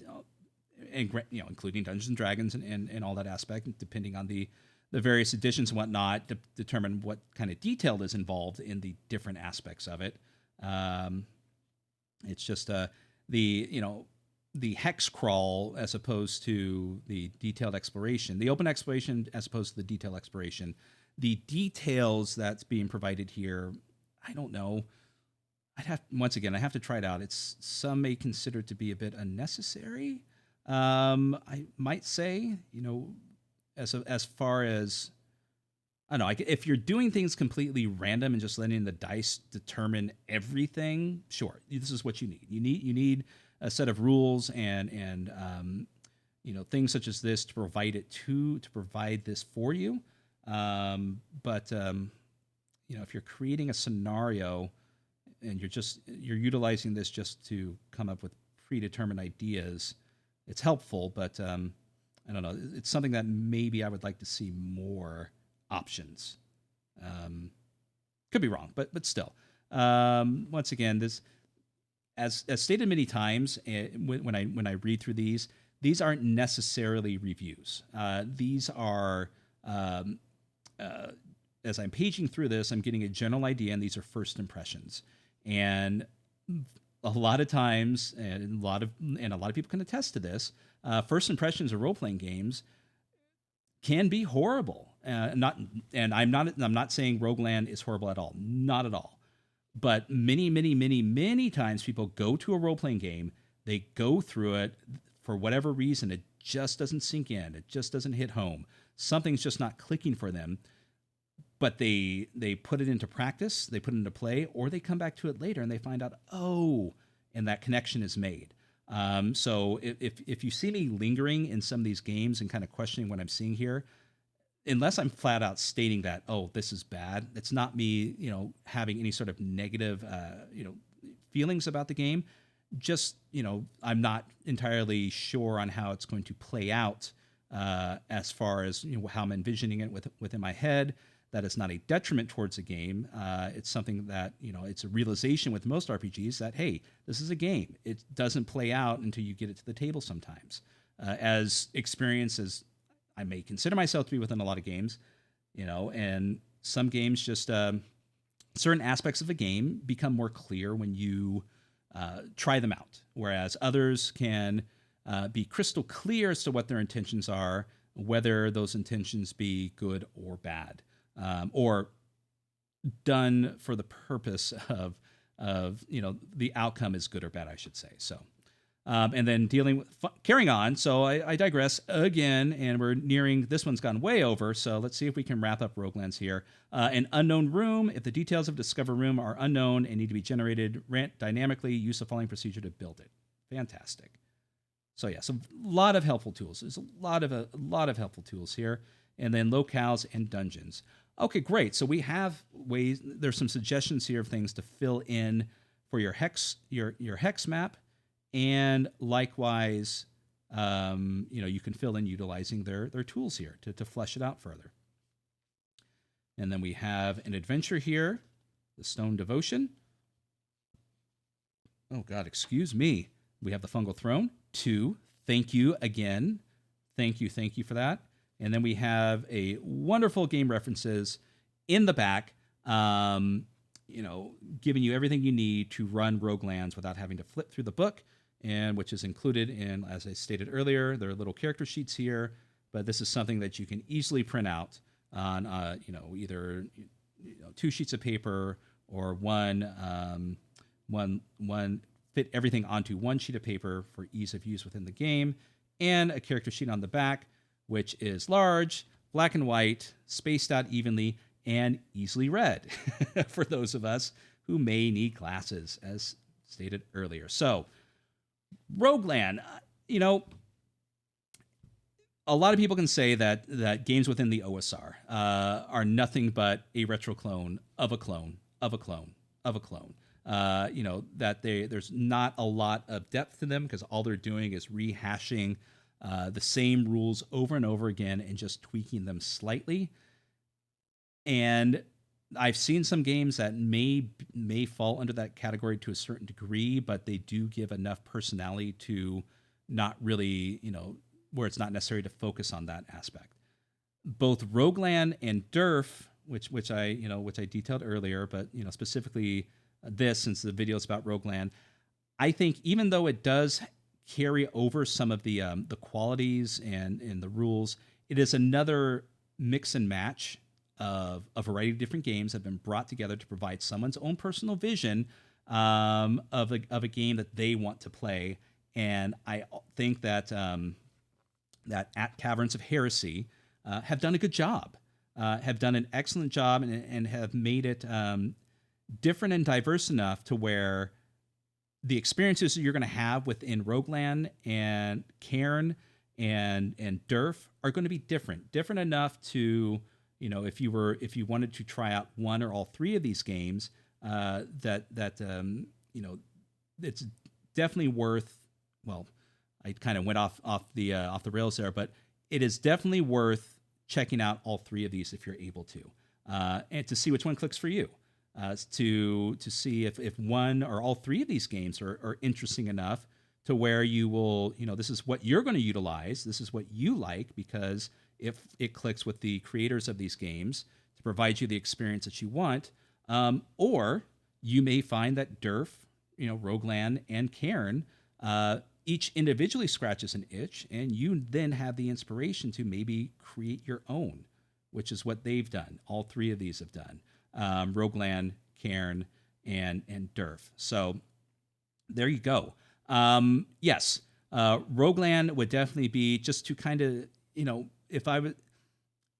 and including Dungeons and Dragons and all that aspect, depending on the various editions and whatnot, to determine what kind of detail is involved in the different aspects of it. It's just the hex crawl as opposed to the detailed exploration, the open exploration as opposed to the detailed exploration. The details that's being provided here, I don't know. I have to try it out. Some may consider it to be a bit unnecessary. I might say, as far as, I don't know, if you're doing things completely random and just letting the dice determine everything, sure, this is what you need. You need a set of rules and things such as this to provide this for you. But if you're creating a scenario and you're utilizing this just to come up with predetermined ideas, it's helpful, but I don't know. It's something that maybe I would like to see more options. Could be wrong, but still. Once again, this, as stated many times, when I read through these aren't necessarily reviews. These are, as I'm paging through this, I'm getting a general idea, and these are first impressions. And a lot of times, and a lot of people can attest to this, first impressions of role-playing games can be horrible. I'm not saying Rogueland is horrible at all. Not at all. But many times people go to a role-playing game, they go through it, for whatever reason, it just doesn't sink in. It just doesn't hit home. Something's just not clicking for them. But they put it into practice, they put it into play, or they come back to it later and they find out, and that connection is made. So if you see me lingering in some of these games and kind of questioning what I'm seeing here, unless I'm flat out stating that, this is bad, it's not me, having any sort of negative, feelings about the game. Just, I'm not entirely sure on how it's going to play out, as far as how I'm envisioning it within my head. That is not a detriment towards the game. It's something that, it's a realization with most RPGs that, hey, this is a game. It doesn't play out until you get it to the table sometimes. As experienced as I may consider myself to be within a lot of games, and some games just, certain aspects of a game become more clear when you try them out, whereas others can be crystal clear as to what their intentions are, whether those intentions be good or bad. Or done for the purpose of the outcome is good or bad, I should say. So, and then carrying on. So I digress again, and we're nearing, this one's gone way over. So let's see if we can wrap up Roguelands here. An unknown room. If the details of Discover Room are unknown and need to be generated dynamically, use the following procedure to build it. Fantastic. So yeah, so a lot of helpful tools. There's a lot of helpful tools here. And then locales and dungeons. Okay, great. So we have ways. There's some suggestions here of things to fill in for your hex map, and likewise, you can fill in utilizing their tools here to flesh it out further. And then we have an adventure here, the Stone Devotion. Oh God, excuse me. We have the Fungal Throne 2. Thank you again. Thank you for that. And then we have a wonderful game references in the back, giving you everything you need to run Roguelands without having to flip through the book, and which is included in, as I stated earlier, there are little character sheets here, but this is something that you can easily print out on either 2 sheets of paper or one fit everything onto 1 sheet of paper for ease of use within the game, and a character sheet on the back, which is large, black and white, spaced out evenly, and easily read for those of us who may need glasses, as stated earlier. So, Rogueland, a lot of people can say that games within the OSR are nothing but a retro clone of a clone of a clone of a clone. That there's not a lot of depth to them because all they're doing is rehashing the same rules over and over again and just tweaking them slightly. And I've seen some games that may fall under that category to a certain degree, but they do give enough personality to not really, where it's not necessary to focus on that aspect. Both Rogueland and Durf, which I detailed earlier, but specifically this, since the video is about Rogueland, I think even though it does carry over some of the qualities and the rules, it is another mix and match of a variety of different games that have been brought together to provide someone's own personal vision of a game that they want to play. And I think that that at Caverns of Heresy have done a good job, have done an excellent job, and have made it different and diverse enough to where the experiences that you're going to have within Rogueland and Cairn and Durf are going to be different enough to, if you wanted to try out one or all three of these games, it's definitely worth. Well, I kind of went off the rails there, but it is definitely worth checking out all three of these if you're able to, and to see which one clicks for you. To see if one or all three of these games are interesting enough to where you will, this is what you're going to utilize. This is what you like, because if it clicks with the creators of these games to provide you the experience that you want, or you may find that Durf, Rogueland, and Cairn, each individually scratches an itch, and you then have the inspiration to maybe create your own, which is what they've done. All three of these have done. Rogueland, Cairn, and Durf. So there you go. Yes, Rogueland would definitely be, just to kind of, if I would,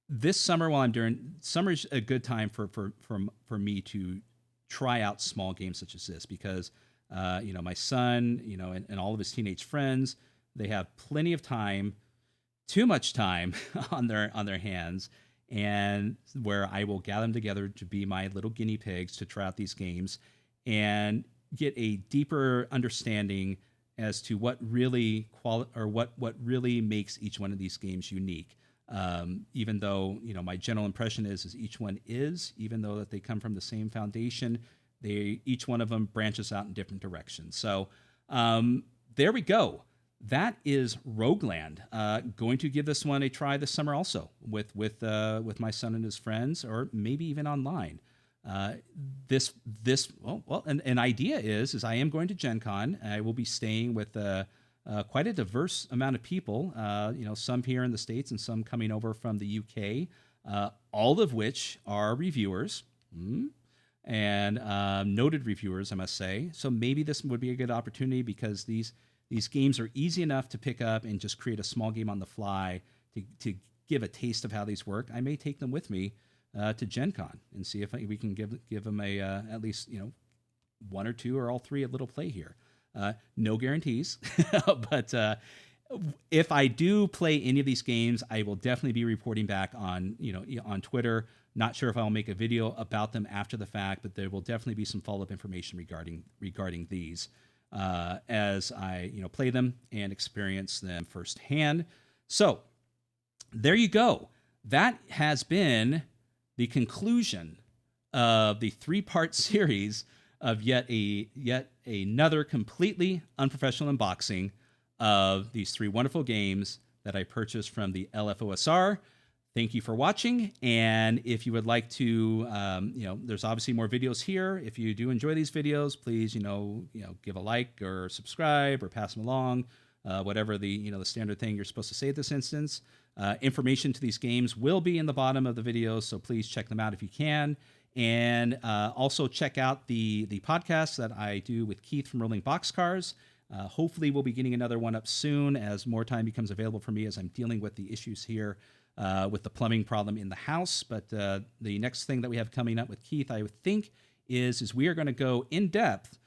this summer, while I'm doing summer's a good time for me to try out small games such as this, because my son, and all of his teenage friends, they have plenty of time, too much time on their hands, and where I will gather them together to be my little guinea pigs to try out these games and get a deeper understanding as to what really what really makes each one of these games unique. Even though my general impression is each one is, even though that they come from the same foundation, each one of them branches out in different directions. So there we go. That is Rogueland. Going to give this one a try this summer also with my son and his friends, or maybe even online. An idea is I am going to Gen Con. I will be staying with quite a diverse amount of people. Some here in the States and some coming over from the UK. All of which are reviewers. And noted reviewers, I must say. So maybe this would be a good opportunity, because these games are easy enough to pick up and just create a small game on the fly to give a taste of how these work. I may take them with me to Gen Con and see if we can give them a at least one or two or all three a little play here. No guarantees, but if I do play any of these games, I will definitely be reporting back on on Twitter. Not sure if I'll make a video about them after the fact, but there will definitely be some follow-up information regarding these as I play them and experience them firsthand. So there you go. That has been the conclusion of the 3-part series of yet another completely unprofessional unboxing of these 3 wonderful games that I purchased from the LFOSR. Thank you for watching, and if you would like to, there's obviously more videos here. If you do enjoy these videos, please, give a like or subscribe or pass them along, whatever the the standard thing you're supposed to say at this instance. Information to these games will be in the bottom of the video, so please check them out if you can. And also check out the podcast that I do with Keith from Rolling Boxcars. Hopefully we'll be getting another one up soon as more time becomes available for me as I'm dealing with the issues here with the plumbing problem in the house. But the next thing that we have coming up with Keith, I would think, is we are going to go in depth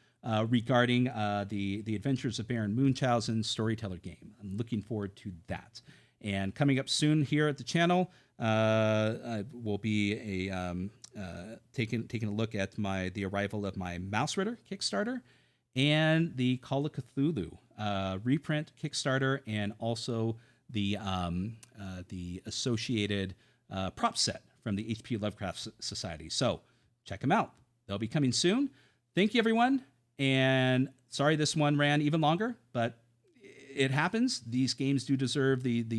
regarding the Adventures of Baron Munchausen's storyteller game. I'm looking forward to that. And coming up soon here at the channel will be taking a look at the arrival of my Mouse Ritter Kickstarter and the Call of Cthulhu reprint Kickstarter, and also the associated prop set from the H.P. Lovecraft Society. So check them out. They'll be coming soon. Thank you, everyone. And sorry this one ran even longer, but it happens. These games do deserve the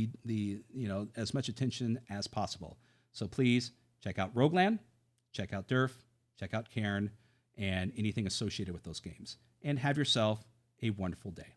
as much attention as possible. So please check out Rogueland, check out Durf, check out Cairn, and anything associated with those games. And have yourself a wonderful day.